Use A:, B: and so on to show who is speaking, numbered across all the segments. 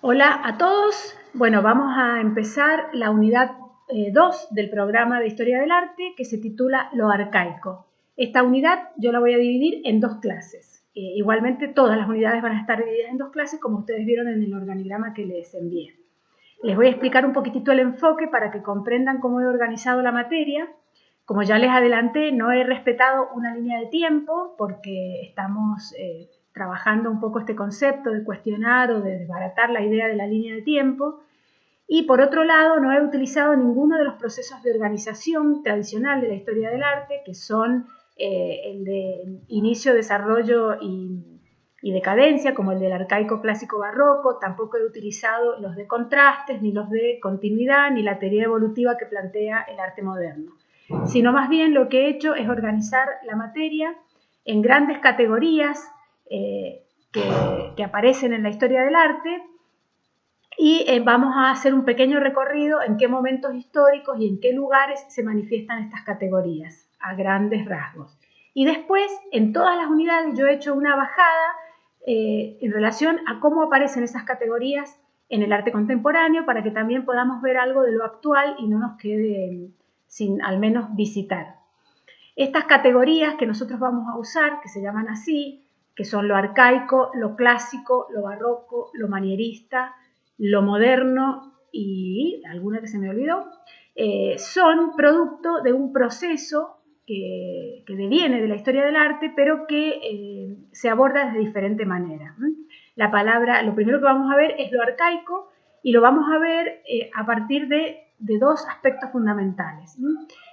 A: Hola a todos. Bueno, vamos a empezar la unidad 2 del programa de Historia del Arte que se titula Lo Arcaico. Esta unidad yo la voy a dividir en dos clases. Igualmente todas las unidades van a estar divididas en dos clases como ustedes vieron en el organigrama que les envié. Les voy a explicar un poquitito el enfoque para que comprendan cómo he organizado la materia. Como ya les adelanté, no he respetado una línea de tiempo porque estamos trabajando un poco este concepto de cuestionar o de desbaratar la idea de la línea de tiempo. Y por otro lado, no he utilizado ninguno de los procesos de organización tradicional de la historia del arte, que son el de inicio, desarrollo y decadencia, como el del arcaico clásico barroco. Tampoco he utilizado los de contrastes, ni los de continuidad, ni la teoría evolutiva que plantea el arte moderno. Sino más bien lo que he hecho es organizar la materia en grandes categorías que aparecen en la historia del arte y vamos a hacer un pequeño recorrido en qué momentos históricos y en qué lugares se manifiestan estas categorías a grandes rasgos. Y después, en todas las unidades, yo he hecho una bajada en relación a cómo aparecen esas categorías en el arte contemporáneo para que también podamos ver algo de lo actual y no nos quede sin al menos visitar. Estas categorías que nosotros vamos a usar, que se llaman así, que son lo arcaico, lo clásico, lo barroco, lo manierista, lo moderno y alguna que se me olvidó, son producto de un proceso que deviene de la historia del arte, pero que se aborda de diferente manera. La palabra, lo primero que vamos a ver es lo arcaico y lo vamos a ver a partir de dos aspectos fundamentales.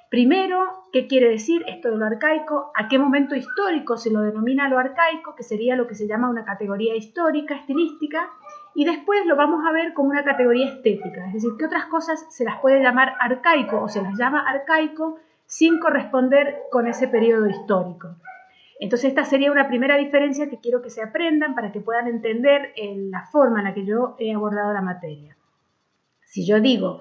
A: Primero, ¿qué quiere decir esto de lo arcaico? ¿A qué momento histórico se lo denomina lo arcaico? Que sería lo que se llama una categoría histórica, estilística. Y después lo vamos a ver como una categoría estética. Es decir, ¿qué otras cosas se las puede llamar arcaico o se las llama arcaico sin corresponder con ese periodo histórico? Entonces esta sería una primera diferencia que quiero que se aprendan para que puedan entender la forma en la que yo he abordado la materia. Si yo digo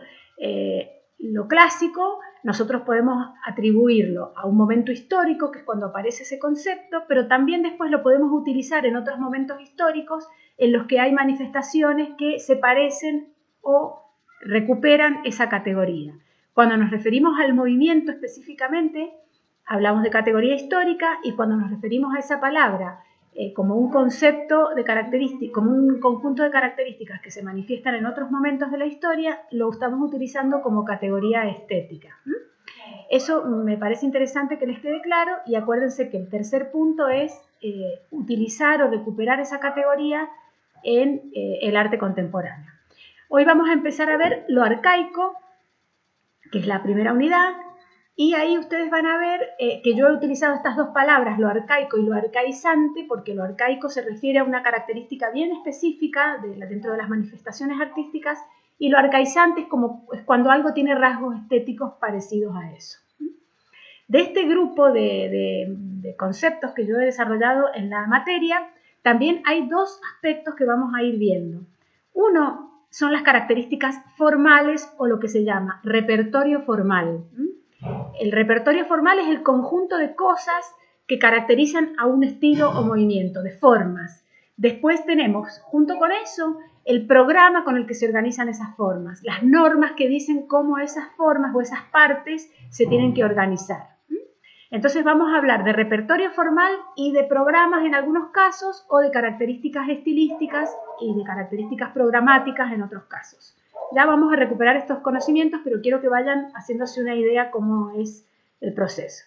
A: lo clásico, nosotros podemos atribuirlo a un momento histórico, que es cuando aparece ese concepto, pero también después lo podemos utilizar en otros momentos históricos en los que hay manifestaciones que se parecen o recuperan esa categoría. Cuando nos referimos al movimiento específicamente, hablamos de categoría histórica, y cuando nos referimos a esa palabra como un concepto de características, como un conjunto de características que se manifiestan en otros momentos de la historia, lo estamos utilizando como categoría estética. Eso me parece interesante que les quede claro, y acuérdense que el tercer punto es utilizar o recuperar esa categoría en el arte contemporáneo. Hoy vamos a empezar a ver lo arcaico, que es la primera unidad. Y ahí ustedes van a ver que yo he utilizado estas dos palabras, lo arcaico y lo arcaizante, porque lo arcaico se refiere a una característica bien específica dentro de las manifestaciones artísticas, y lo arcaizante es cuando algo tiene rasgos estéticos parecidos a eso. De este grupo de conceptos que yo he desarrollado en la materia, también hay dos aspectos que vamos a ir viendo. Uno son las características formales o lo que se llama repertorio formal. El repertorio formal es el conjunto de cosas que caracterizan a un estilo o movimiento, de formas. Después tenemos, junto con eso, el programa con el que se organizan esas formas, las normas que dicen cómo esas formas o esas partes se tienen que organizar. Entonces vamos a hablar de repertorio formal y de programas en algunos casos, o de características estilísticas y de características programáticas en otros casos. Ya vamos a recuperar estos conocimientos, pero quiero que vayan haciéndose una idea cómo es el proceso.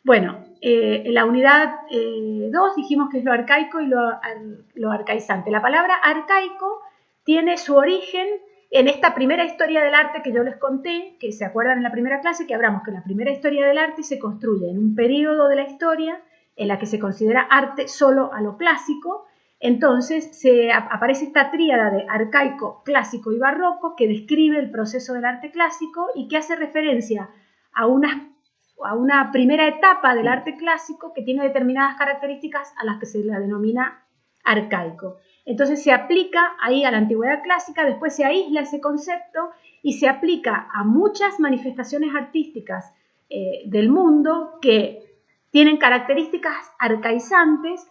A: Bueno, en la unidad 2 dijimos que es lo arcaico y lo arcaizante. La palabra arcaico tiene su origen en esta primera historia del arte que yo les conté, que se acuerdan en la primera clase, que hablamos que la primera historia del arte se construye en un periodo de la historia en la que se considera arte solo a lo clásico. Entonces aparece esta tríada de arcaico, clásico y barroco que describe el proceso del arte clásico y que hace referencia a una primera etapa del arte clásico que tiene determinadas características a las que se la denomina arcaico. Entonces se aplica ahí a la antigüedad clásica, después se aísla ese concepto y se aplica a muchas manifestaciones artísticas del mundo que tienen características arcaizantes,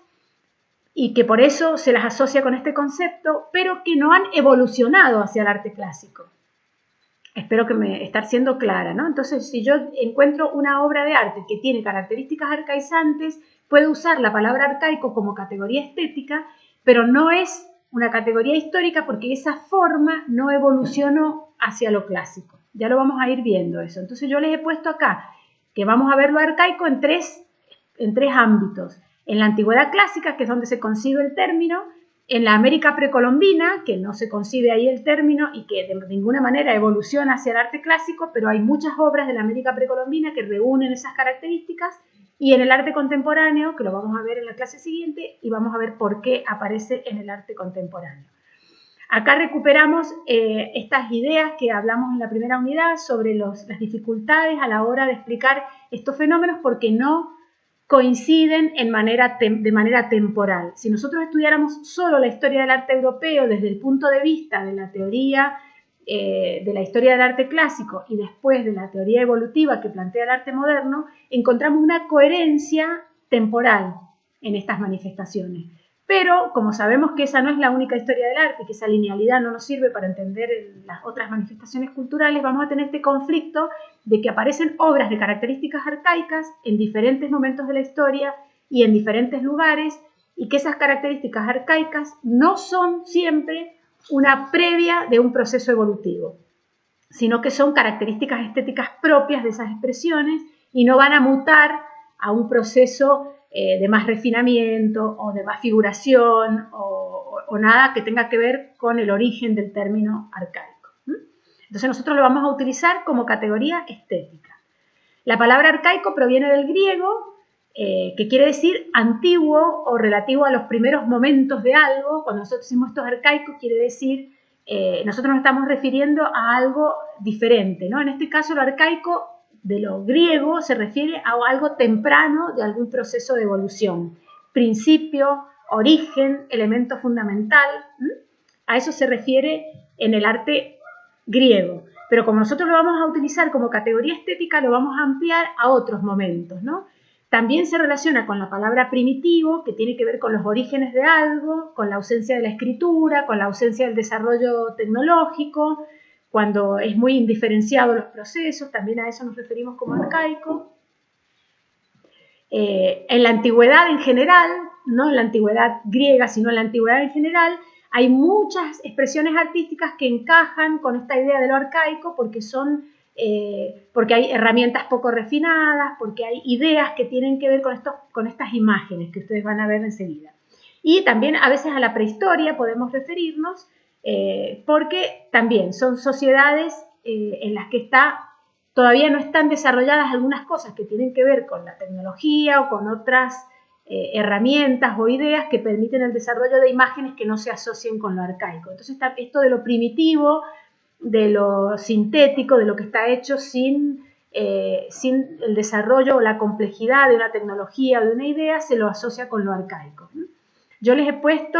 A: y que por eso se las asocia con este concepto, pero que no han evolucionado hacia el arte clásico. Espero que me estar siendo clara, ¿no? Entonces, si yo encuentro una obra de arte que tiene características arcaizantes, puedo usar la palabra arcaico como categoría estética, pero no es una categoría histórica porque esa forma no evolucionó hacia lo clásico. Ya lo vamos a ir viendo eso. Entonces yo les he puesto acá que vamos a ver lo arcaico en tres ámbitos. En la antigüedad clásica, que es donde se concibe el término, en la América precolombina, que no se concibe ahí el término y que de ninguna manera evoluciona hacia el arte clásico, pero hay muchas obras de la América precolombina que reúnen esas características, y en el arte contemporáneo, que lo vamos a ver en la clase siguiente, y vamos a ver por qué aparece en el arte contemporáneo. Acá recuperamos estas ideas que hablamos en la primera unidad sobre las dificultades a la hora de explicar estos fenómenos porque no coinciden de manera temporal. Si nosotros estudiáramos solo la historia del arte europeo desde el punto de vista de la teoría de la historia del arte clásico y después de la teoría evolutiva que plantea el arte moderno, encontramos una coherencia temporal en estas manifestaciones. Pero, como sabemos que esa no es la única historia del arte y que esa linealidad no nos sirve para entender las otras manifestaciones culturales, vamos a tener este conflicto de que aparecen obras de características arcaicas en diferentes momentos de la historia y en diferentes lugares, y que esas características arcaicas no son siempre una previa de un proceso evolutivo, sino que son características estéticas propias de esas expresiones y no van a mutar a un proceso de más refinamiento o de más figuración o nada que tenga que ver con el origen del término arcaico. Entonces nosotros lo vamos a utilizar como categoría estética. La palabra arcaico proviene del griego, que quiere decir antiguo o relativo a los primeros momentos de algo. Cuando nosotros decimos esto es arcaico, quiere decir, nosotros nos estamos refiriendo a algo diferente, ¿no? En este caso, lo arcaico de lo griego se refiere a algo temprano de algún proceso de evolución. Principio, origen, elemento fundamental. A eso se refiere en el arte griego. Pero como nosotros lo vamos a utilizar como categoría estética, lo vamos a ampliar a otros momentos, ¿no? También se relaciona con la palabra primitivo, que tiene que ver con los orígenes de algo, con la ausencia de la escritura, con la ausencia del desarrollo tecnológico, cuando es muy indiferenciado los procesos, también a eso nos referimos como arcaico. En la antigüedad en general, no en la antigüedad griega, sino en la antigüedad en general, hay muchas expresiones artísticas que encajan con esta idea de lo arcaico porque hay herramientas poco refinadas, porque hay ideas que tienen que ver con estas imágenes que ustedes van a ver enseguida. Y también a veces a la prehistoria podemos referirnos, porque también son sociedades en las que todavía no están desarrolladas algunas cosas que tienen que ver con la tecnología o con otras herramientas o ideas que permiten el desarrollo de imágenes que no se asocien con lo arcaico. Entonces está esto de lo primitivo, de lo sintético, de lo que está hecho sin el desarrollo o la complejidad de una tecnología o de una idea, se lo asocia con lo arcaico. Yo les he puesto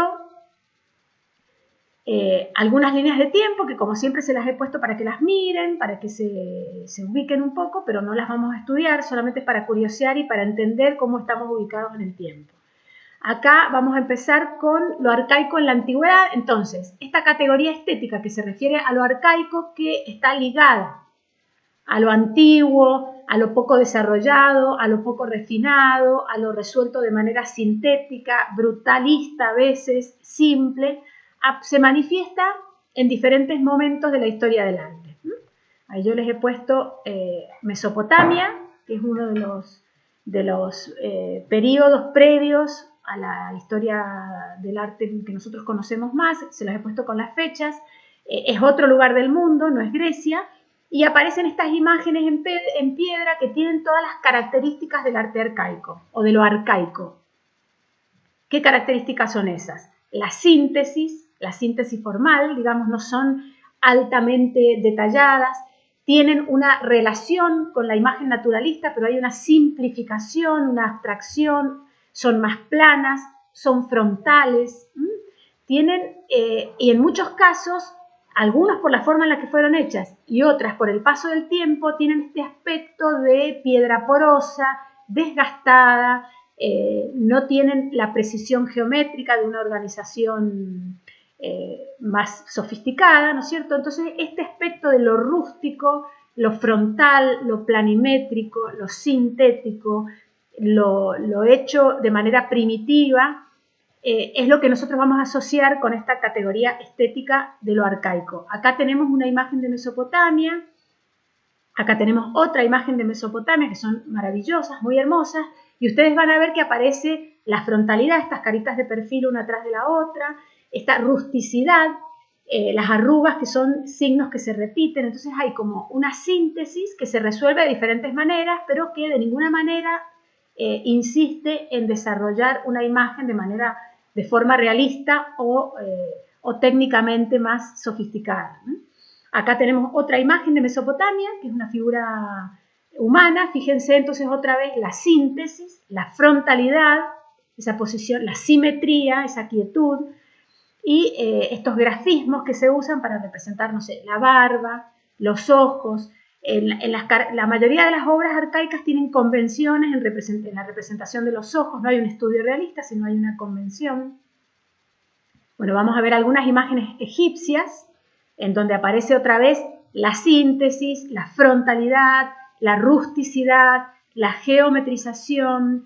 A: algunas líneas de tiempo que como siempre se las he puesto para que las miren, para que se ubiquen un poco, pero no las vamos a estudiar, solamente para curiosear y para entender cómo estamos ubicados en el tiempo. Acá vamos a empezar con lo arcaico en la antigüedad. Entonces, esta categoría estética que se refiere a lo arcaico, que está ligada a lo antiguo, a lo poco desarrollado, a lo poco refinado, a lo resuelto de manera sintética, brutalista a veces, simple, se manifiesta en diferentes momentos de la historia del arte. Ahí yo les he puesto Mesopotamia, que es uno de los periodos previos a la historia del arte que nosotros conocemos más, se las he puesto con las fechas, es otro lugar del mundo, no es Grecia, y aparecen estas imágenes en piedra que tienen todas las características del arte arcaico o de lo arcaico. ¿Qué características son esas? La síntesis formal, digamos, no son altamente detalladas, tienen una relación con la imagen naturalista, pero hay una simplificación, una abstracción, son más planas, son frontales, tienen, y en muchos casos, algunos por la forma en la que fueron hechas y otras por el paso del tiempo, tienen este aspecto de piedra porosa, desgastada, no tienen la precisión geométrica de una organización más sofisticada, ¿no es cierto? Entonces, este aspecto de lo rústico, lo frontal, lo planimétrico, lo sintético, lo hecho de manera primitiva, es lo que nosotros vamos a asociar con esta categoría estética de lo arcaico. Acá tenemos una imagen de Mesopotamia, acá tenemos otra imagen de Mesopotamia, que son maravillosas, muy hermosas, y ustedes van a ver que aparece la frontalidad, estas caritas de perfil una atrás de la otra, esta rusticidad, las arrugas que son signos que se repiten, entonces hay como una síntesis que se resuelve de diferentes maneras, pero que de ninguna manera insiste en desarrollar una imagen de forma realista o técnicamente más sofisticada, ¿no? Acá tenemos otra imagen de Mesopotamia, que es una figura humana. Fíjense entonces otra vez la síntesis, la frontalidad, esa posición, la simetría, esa quietud, y estos grafismos que se usan para representar, no sé, la barba, los ojos. La mayoría de las obras arcaicas tienen convenciones en la representación de los ojos, no hay un estudio realista, sino hay una convención. Bueno, vamos a ver algunas imágenes egipcias, en donde aparece otra vez la síntesis, la frontalidad, la rusticidad, la geometrización,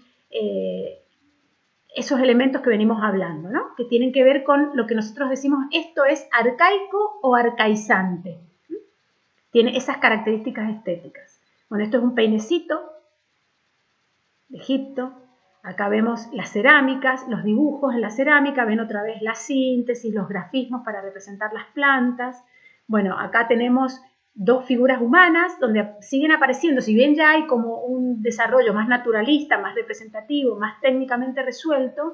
A: esos elementos que venimos hablando, ¿no? Que tienen que ver con lo que nosotros decimos, esto es arcaico o arcaizante. Tiene esas características estéticas. Bueno, esto es un peinecito de Egipto. Acá vemos las cerámicas, los dibujos en la cerámica, ven otra vez la síntesis, los grafismos para representar las plantas. Bueno, acá tenemos dos figuras humanas donde siguen apareciendo, si bien ya hay como un desarrollo más naturalista, más representativo, más técnicamente resuelto,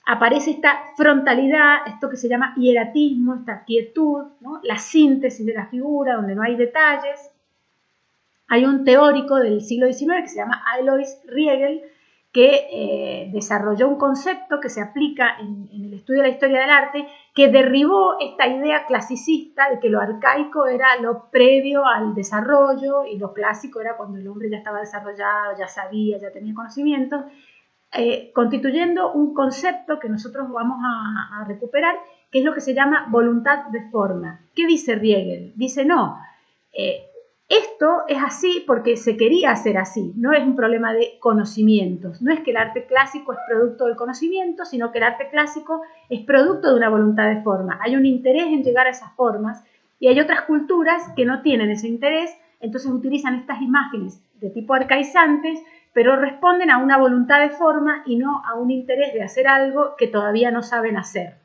A: aparece esta frontalidad, esto que se llama hieratismo, esta quietud, ¿no? La síntesis de la figura, donde no hay detalles. Hay un teórico del siglo XIX que se llama Alois Riegel, que desarrolló un concepto que se aplica en el estudio de la historia del arte, que derribó esta idea clasicista de que lo arcaico era lo previo al desarrollo y lo clásico era cuando el hombre ya estaba desarrollado, ya sabía, ya tenía conocimientos, constituyendo un concepto que nosotros vamos a recuperar, que es lo que se llama voluntad de forma. ¿Qué dice Riegel? Dice, no, esto es así porque se quería hacer así, no es un problema de conocimientos, no es que el arte clásico es producto del conocimiento, sino que el arte clásico es producto de una voluntad de forma. Hay un interés en llegar a esas formas y hay otras culturas que no tienen ese interés, entonces utilizan estas imágenes de tipo arcaizantes, pero responden a una voluntad de forma y no a un interés de hacer algo que todavía no saben hacer.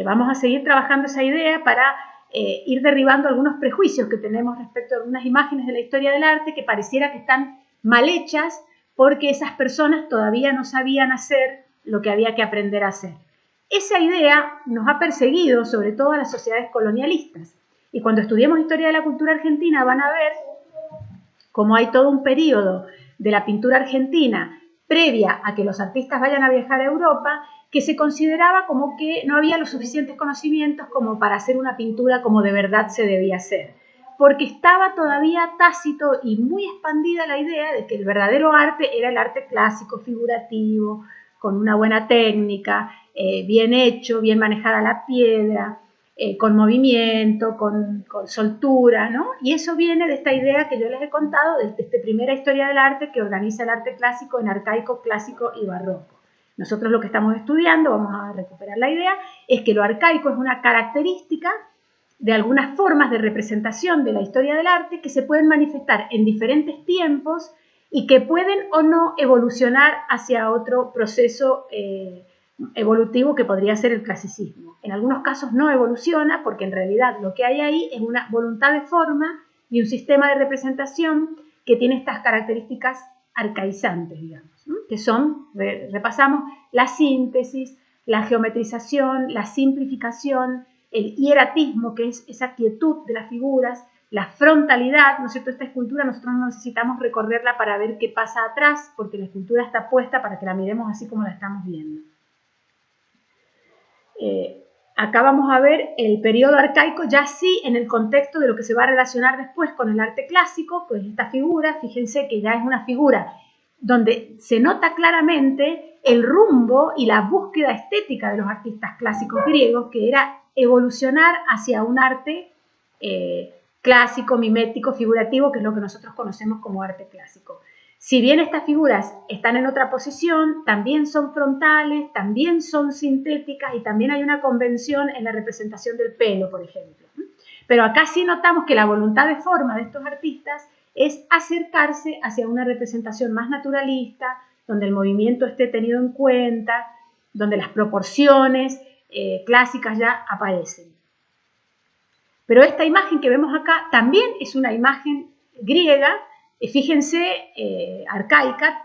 A: Vamos a seguir trabajando esa idea para ir derribando algunos prejuicios que tenemos respecto a algunas imágenes de la historia del arte que pareciera que están mal hechas porque esas personas todavía no sabían hacer lo que había que aprender a hacer. Esa idea nos ha perseguido sobre todo a las sociedades colonialistas y cuando estudiemos historia de la cultura argentina van a ver cómo hay todo un periodo de la pintura argentina previa a que los artistas vayan a viajar a Europa que se consideraba como que no había los suficientes conocimientos como para hacer una pintura como de verdad se debía hacer, porque estaba todavía tácito y muy expandida la idea de que el verdadero arte era el arte clásico, figurativo, con una buena técnica, bien hecho, bien manejada la piedra, con movimiento, con soltura, ¿no? Y eso viene de esta idea que yo les he contado, de esta primera historia del arte que organiza el arte clásico en arcaico, clásico y barroco. Nosotros lo que estamos estudiando, vamos a recuperar la idea, es que lo arcaico es una característica de algunas formas de representación de la historia del arte que se pueden manifestar en diferentes tiempos y que pueden o no evolucionar hacia otro proceso evolutivo que podría ser el clasicismo. En algunos casos no evoluciona porque en realidad lo que hay ahí es una voluntad de forma y un sistema de representación que tiene estas características arcaizantes, digamos, ¿no? Que son, repasamos, la síntesis, la geometrización, la simplificación, el hieratismo, que es esa quietud de las figuras, la frontalidad, ¿no es cierto? Esta escultura nosotros no necesitamos recorrerla para ver qué pasa atrás, porque la escultura está puesta para que la miremos así como la estamos viendo. Acá vamos a ver el periodo arcaico ya sí en el contexto de lo que se va a relacionar después con el arte clásico, pues esta figura, fíjense que ya es una figura donde se nota claramente el rumbo y la búsqueda estética de los artistas clásicos griegos, que era evolucionar hacia un arte clásico, mimético, figurativo, que es lo que nosotros conocemos como arte clásico. Si bien estas figuras están en otra posición, también son frontales, también son sintéticas y también hay una convención en la representación del pelo, por ejemplo. Pero acá sí notamos que la voluntad de forma de estos artistas es acercarse hacia una representación más naturalista, donde el movimiento esté tenido en cuenta, donde las proporciones clásicas ya aparecen. Pero esta imagen que vemos acá también es una imagen griega, fíjense, arcaica,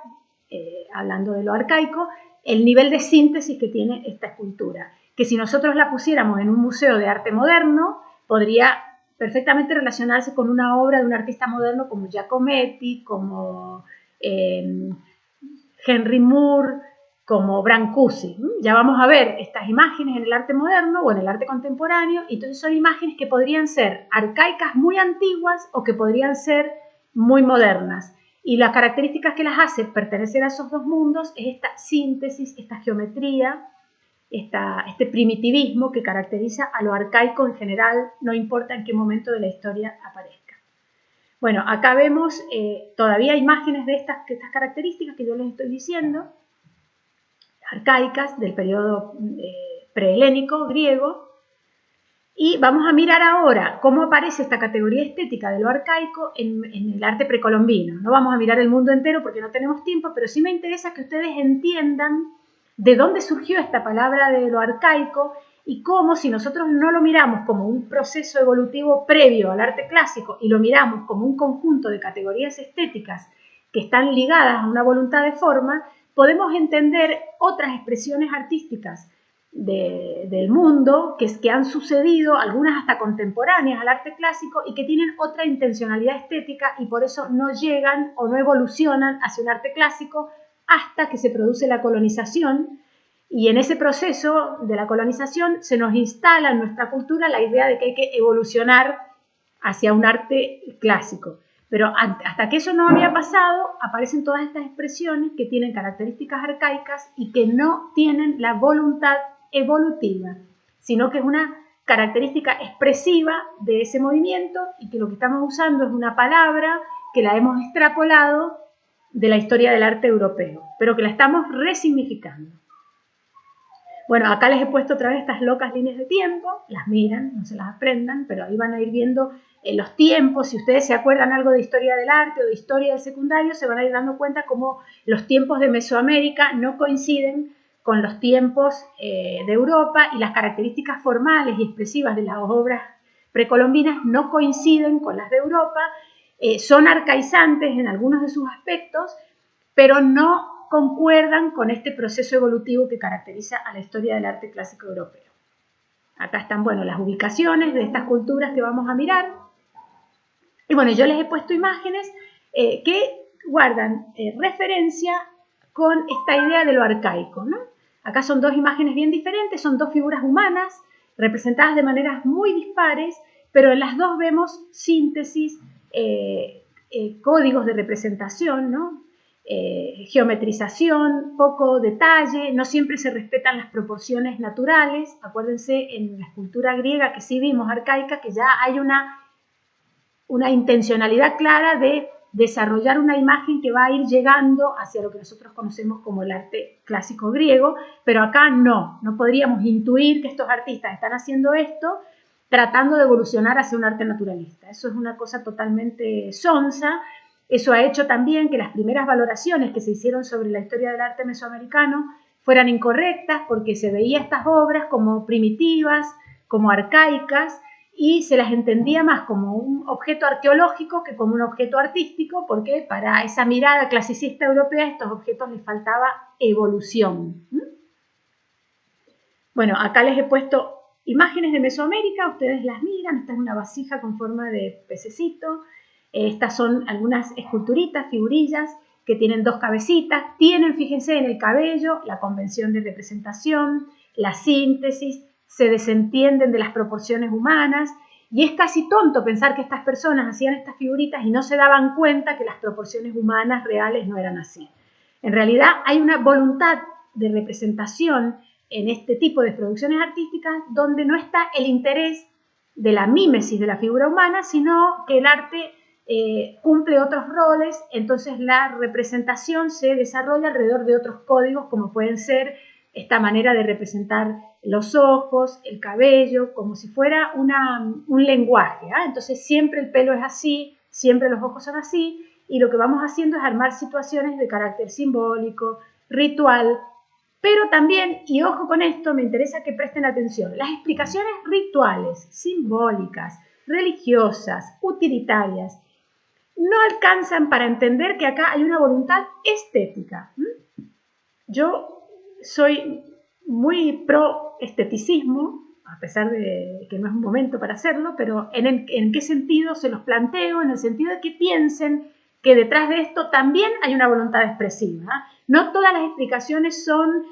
A: hablando de lo arcaico, el nivel de síntesis que tiene esta escultura, que si nosotros la pusiéramos en un museo de arte moderno, podría perfectamente relacionarse con una obra de un artista moderno como Giacometti, como Henry Moore, como Brancusi. Ya vamos a ver estas imágenes en el arte moderno o en el arte contemporáneo, y entonces son imágenes que podrían ser arcaicas muy antiguas o que podrían ser muy modernas. Y las características que las hace pertenecer a esos dos mundos es esta síntesis, esta geometría, este primitivismo que caracteriza a lo arcaico en general, no importa en qué momento de la historia aparezca. Bueno, acá vemos todavía imágenes de estas características que yo les estoy diciendo, arcaicas del periodo prehelénico griego, y vamos a mirar ahora cómo aparece esta categoría estética de lo arcaico en el arte precolombino. No vamos a mirar el mundo entero porque no tenemos tiempo, pero sí me interesa que ustedes entiendan de dónde surgió esta palabra de lo arcaico y cómo, si nosotros no lo miramos como un proceso evolutivo previo al arte clásico y lo miramos como un conjunto de categorías estéticas que están ligadas a una voluntad de forma, podemos entender otras expresiones artísticas del mundo que han sucedido, algunas hasta contemporáneas al arte clásico y que tienen otra intencionalidad estética y por eso no llegan o no evolucionan hacia un arte clásico hasta que se produce la colonización, y en ese proceso de la colonización se nos instala en nuestra cultura la idea de que hay que evolucionar hacia un arte clásico. Pero hasta que eso no había pasado, aparecen todas estas expresiones que tienen características arcaicas y que no tienen la voluntad evolutiva, sino que es una característica expresiva de ese movimiento y que lo que estamos usando es una palabra que la hemos extrapolado de la historia del arte europeo, pero que la estamos resignificando. Bueno, acá les he puesto otra vez estas locas líneas de tiempo, las miran, no se las aprendan, pero ahí van a ir viendo los tiempos. Si ustedes se acuerdan algo de historia del arte o de historia del secundario, se van a ir dando cuenta cómo los tiempos de Mesoamérica no coinciden con los tiempos de Europa y las características formales y expresivas de las obras precolombinas no coinciden con las de Europa, son arcaizantes en algunos de sus aspectos, pero no concuerdan con este proceso evolutivo que caracteriza a la historia del arte clásico europeo. Acá están, bueno, las ubicaciones de estas culturas que vamos a mirar. Y bueno, yo les he puesto imágenes que guardan referencia con esta idea de lo arcaico, ¿no? Acá son dos imágenes bien diferentes, son dos figuras humanas representadas de maneras muy dispares, pero en las dos vemos síntesis, códigos de representación, ¿no? Geometrización, poco detalle, no siempre se respetan las proporciones naturales. Acuérdense en la escultura griega que sí vimos, arcaica, que ya hay una intencionalidad clara de desarrollar una imagen que va a ir llegando hacia lo que nosotros conocemos como el arte clásico griego, pero acá no podríamos intuir que estos artistas están haciendo esto tratando de evolucionar hacia un arte naturalista. Eso es una cosa totalmente sonsa. Eso ha hecho también que las primeras valoraciones que se hicieron sobre la historia del arte mesoamericano fueran incorrectas porque se veía estas obras como primitivas, como arcaicas, y se las entendía más como un objeto arqueológico que como un objeto artístico, porque para esa mirada clasicista europea a estos objetos les faltaba evolución. Bueno, acá les he puesto imágenes de Mesoamérica, ustedes las miran, esta es una vasija con forma de pececito, estas son algunas esculturitas, figurillas, que tienen dos cabecitas, tienen, fíjense, en el cabello la convención de representación, la síntesis, se desentienden de las proporciones humanas, y es casi tonto pensar que estas personas hacían estas figuritas y no se daban cuenta que las proporciones humanas reales no eran así. En realidad hay una voluntad de representación en este tipo de producciones artísticas donde no está el interés de la mímesis de la figura humana, sino que el arte cumple otros roles, entonces la representación se desarrolla alrededor de otros códigos, como pueden ser esta manera de representar los ojos, el cabello, como si fuera un lenguaje. Entonces siempre el pelo es así, siempre los ojos son así, y lo que vamos haciendo es armar situaciones de carácter simbólico, ritual, pero también, y ojo con esto, me interesa que presten atención, las explicaciones rituales, simbólicas, religiosas, utilitarias, no alcanzan para entender que acá hay una voluntad estética. Yo soy muy pro esteticismo, a pesar de que no es un momento para hacerlo, pero ¿en qué sentido se los planteo? En el sentido de que piensen que detrás de esto también hay una voluntad expresiva. No todas las explicaciones son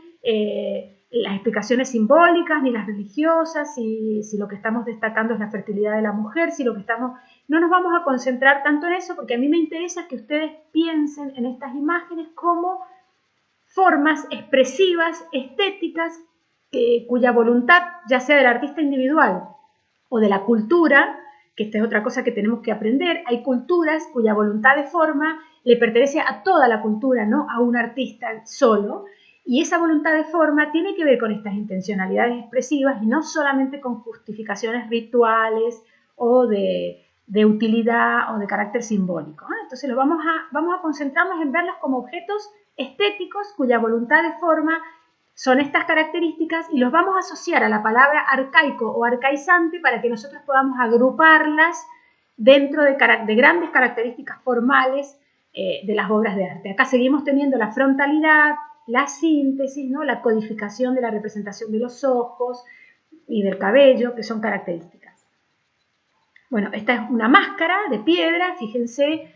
A: las explicaciones simbólicas ni las religiosas, si lo que estamos destacando es la fertilidad de la mujer, si lo que estamos... No nos vamos a concentrar tanto en eso, porque a mí me interesa que ustedes piensen en estas imágenes como formas expresivas, estéticas, cuya voluntad, ya sea del artista individual o de la cultura, que esta es otra cosa que tenemos que aprender, hay culturas cuya voluntad de forma le pertenece a toda la cultura, no a un artista solo, y esa voluntad de forma tiene que ver con estas intencionalidades expresivas y no solamente con justificaciones rituales o de utilidad o de carácter simbólico. Entonces vamos a concentrarnos en verlos como objetos estéticos cuya voluntad de forma son estas características y los vamos a asociar a la palabra arcaico o arcaizante para que nosotros podamos agruparlas dentro de grandes características formales de las obras de arte. Acá seguimos teniendo la frontalidad, la síntesis, ¿no? La codificación de la representación de los ojos y del cabello, que son características. Bueno, esta es una máscara de piedra, fíjense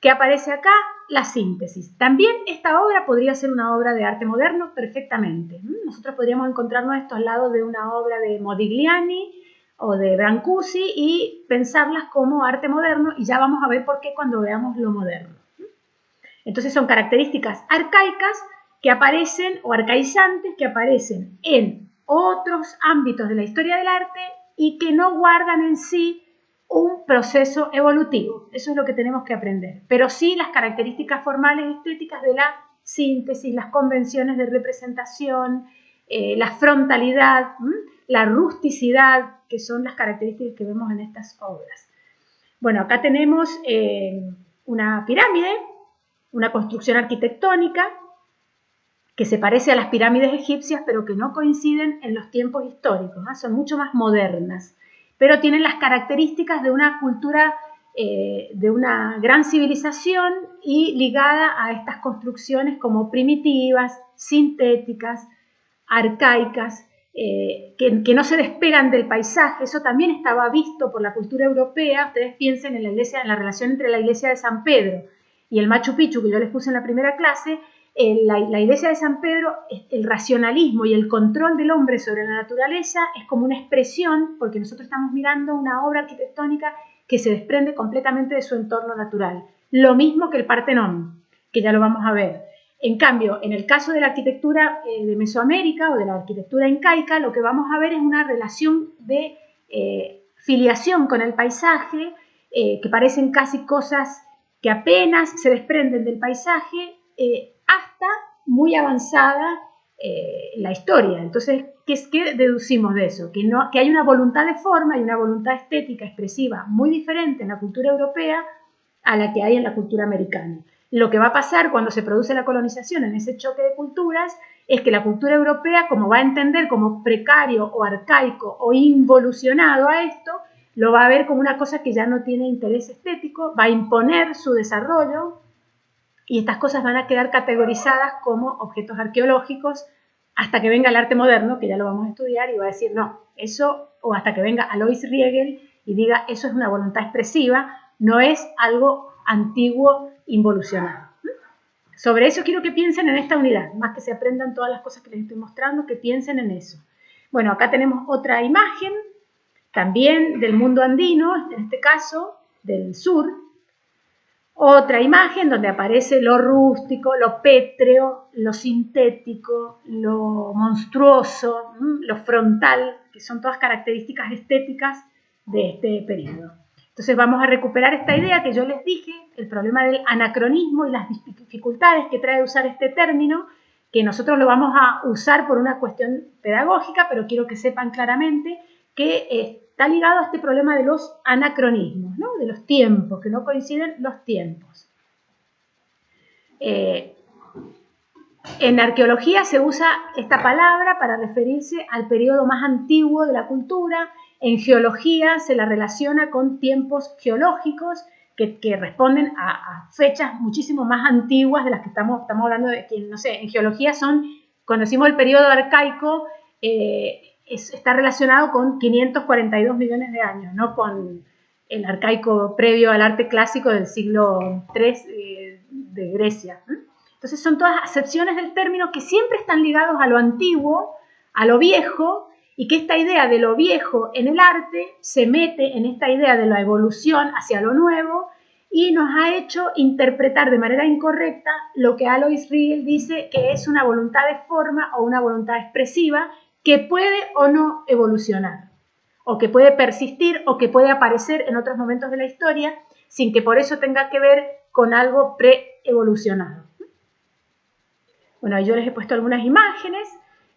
A: que aparece acá, la síntesis. También esta obra podría ser una obra de arte moderno perfectamente. Nosotros podríamos encontrarnos esto al lado de una obra de Modigliani o de Brancusi y pensarlas como arte moderno, y ya vamos a ver por qué cuando veamos lo moderno. Entonces son características arcaicas que aparecen, o arcaizantes, que aparecen en otros ámbitos de la historia del arte y que no guardan en sí un proceso evolutivo. Eso es lo que tenemos que aprender. Pero sí las características formales y estéticas de la síntesis, las convenciones de representación, la frontalidad, la rusticidad, que son las características que vemos en estas obras. Bueno, acá tenemos una pirámide, una construcción arquitectónica que se parece a las pirámides egipcias, pero que no coinciden en los tiempos históricos, son mucho más modernas, pero tienen las características de una cultura, de una gran civilización y ligada a estas construcciones como primitivas, sintéticas, arcaicas, que no se despegan del paisaje. Eso también estaba visto por la cultura europea. Ustedes piensen en la relación entre la iglesia de San Pedro y el Machu Picchu, que yo les puse en la primera clase. La iglesia de San Pedro, el racionalismo y el control del hombre sobre la naturaleza es como una expresión, porque nosotros estamos mirando una obra arquitectónica que se desprende completamente de su entorno natural. Lo mismo que el Partenón, que ya lo vamos a ver. En cambio, en el caso de la arquitectura de Mesoamérica o de la arquitectura incaica, lo que vamos a ver es una relación de filiación con el paisaje, que parecen casi cosas que apenas se desprenden del paisaje, hasta muy avanzada la historia. Entonces, ¿qué deducimos de eso? Que hay una voluntad de forma y una voluntad estética expresiva muy diferente en la cultura europea a la que hay en la cultura americana. Lo que va a pasar cuando se produce la colonización en ese choque de culturas es que la cultura europea, como va a entender como precario o arcaico o involucionado a esto, lo va a ver como una cosa que ya no tiene interés estético, va a imponer su desarrollo, y estas cosas van a quedar categorizadas como objetos arqueológicos hasta que venga el arte moderno, que ya lo vamos a estudiar, y va a decir no, eso, o hasta que venga Alois Riegel y diga eso es una voluntad expresiva, no es algo antiguo involucionado. Sobre eso quiero que piensen en esta unidad, más que se aprendan todas las cosas que les estoy mostrando, que piensen en eso. Bueno, acá tenemos otra imagen, también del mundo andino, en este caso del sur, Otra imagen donde aparece lo rústico, lo pétreo, lo sintético, lo monstruoso, lo frontal, que son todas características estéticas de este periodo. Entonces vamos a recuperar esta idea que yo les dije, el problema del anacronismo y las dificultades que trae usar este término, que nosotros lo vamos a usar por una cuestión pedagógica, pero quiero que sepan claramente que está ligado a este problema de los anacronismos, ¿no? De los tiempos, que no coinciden los tiempos. En arqueología se usa esta palabra para referirse al periodo más antiguo de la cultura. En geología se la relaciona con tiempos geológicos que responden a fechas muchísimo más antiguas de las que estamos hablando de, que no sé, en geología cuando decimos el periodo arcaico, está relacionado con 542 millones de años, no con el arcaico previo al arte clásico del siglo III de Grecia. Entonces son todas acepciones del término que siempre están ligados a lo antiguo, a lo viejo, y que esta idea de lo viejo en el arte se mete en esta idea de la evolución hacia lo nuevo y nos ha hecho interpretar de manera incorrecta lo que Alois Riegel dice que es una voluntad de forma o una voluntad expresiva que puede o no evolucionar, o que puede persistir o que puede aparecer en otros momentos de la historia sin que por eso tenga que ver con algo pre-evolucionado. Bueno, yo les he puesto algunas imágenes.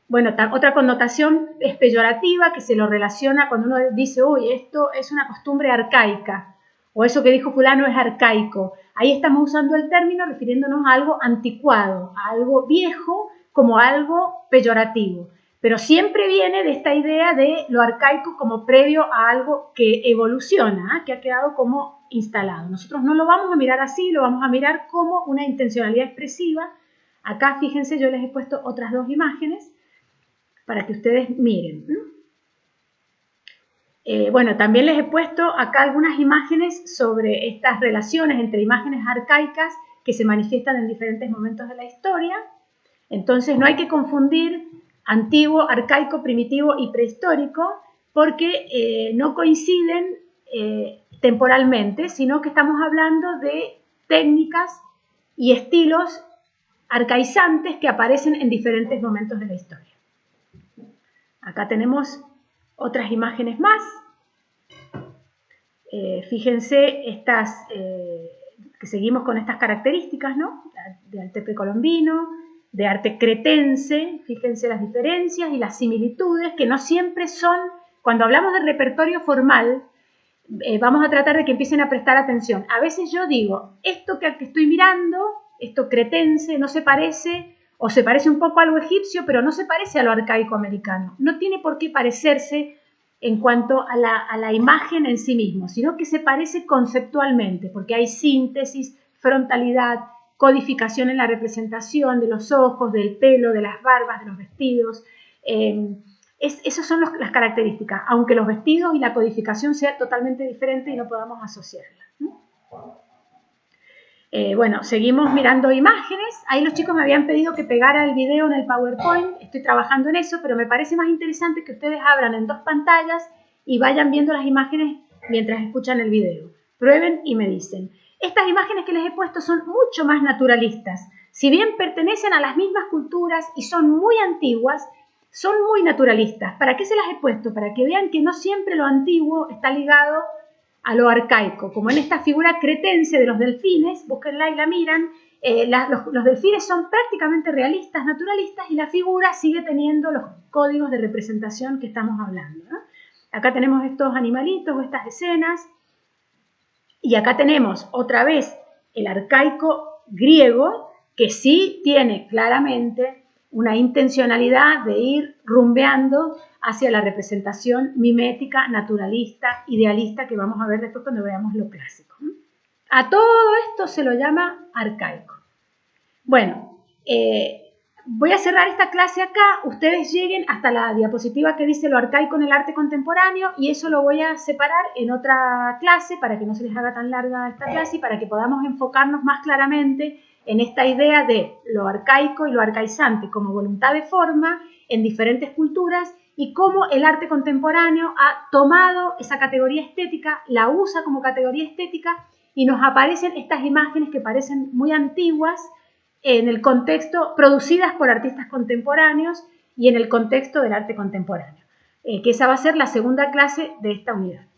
A: Bueno, otra connotación es peyorativa, que se lo relaciona cuando uno dice, uy, esto es una costumbre arcaica, o eso que dijo fulano es arcaico. Ahí estamos usando el término refiriéndonos a algo anticuado, a algo viejo, como algo peyorativo. Pero siempre viene de esta idea de lo arcaico como previo a algo que evoluciona, que ha quedado como instalado. Nosotros no lo vamos a mirar así, lo vamos a mirar como una intencionalidad expresiva. Acá, fíjense, yo les he puesto otras dos imágenes para que ustedes miren. Bueno, también les he puesto acá algunas imágenes sobre estas relaciones entre imágenes arcaicas que se manifiestan en diferentes momentos de la historia. Entonces, no hay que confundir antiguo, arcaico, primitivo y prehistórico porque no coinciden temporalmente, sino que estamos hablando de técnicas y estilos arcaizantes que aparecen en diferentes momentos de la historia. Acá tenemos otras imágenes más. Fíjense estas, que seguimos con estas características, ¿no? De arte precolombino, de arte cretense. Fíjense las diferencias y las similitudes que no siempre son, cuando hablamos de repertorio formal, vamos a tratar de que empiecen a prestar atención. A veces yo digo, esto que estoy mirando, esto cretense, no se parece, o se parece un poco a algo egipcio, pero no se parece a lo arcaico americano. No tiene por qué parecerse en cuanto a la imagen en sí mismo, sino que se parece conceptualmente, porque hay síntesis, frontalidad, codificación en la representación de los ojos, del pelo, de las barbas, de los vestidos. Esas son las características, aunque los vestidos y la codificación sean totalmente diferentes y no podamos asociarlas. Bueno, seguimos mirando imágenes. Ahí los chicos me habían pedido que pegara el video en el PowerPoint. Estoy trabajando en eso, pero me parece más interesante que ustedes abran en dos pantallas y vayan viendo las imágenes mientras escuchan el video. Prueben y me dicen. Estas imágenes que les he puesto son mucho más naturalistas. Si bien pertenecen a las mismas culturas y son muy antiguas, son muy naturalistas. ¿Para qué se las he puesto? Para que vean que no siempre lo antiguo está ligado a lo arcaico, como en esta figura cretense de los delfines, búsquenla y la miran, los delfines son prácticamente realistas, naturalistas, y la figura sigue teniendo los códigos de representación que estamos hablando, ¿no? Acá tenemos estos animalitos, estas escenas, y acá tenemos otra vez el arcaico griego, que sí tiene claramente una intencionalidad de ir rumbeando hacia la representación mimética, naturalista, idealista, que vamos a ver después cuando veamos lo clásico. A todo esto se lo llama arcaico. Bueno, voy a cerrar esta clase acá. Ustedes lleguen hasta la diapositiva que dice lo arcaico en el arte contemporáneo, y eso lo voy a separar en otra clase para que no se les haga tan larga esta clase y para que podamos enfocarnos más claramente en esta idea de lo arcaico y lo arcaizante como voluntad de forma en diferentes culturas y cómo el arte contemporáneo ha tomado esa categoría estética, la usa como categoría estética y nos aparecen estas imágenes que parecen muy antiguas en el contexto, producidas por artistas contemporáneos y en el contexto del arte contemporáneo, que esa va a ser la segunda clase de esta unidad.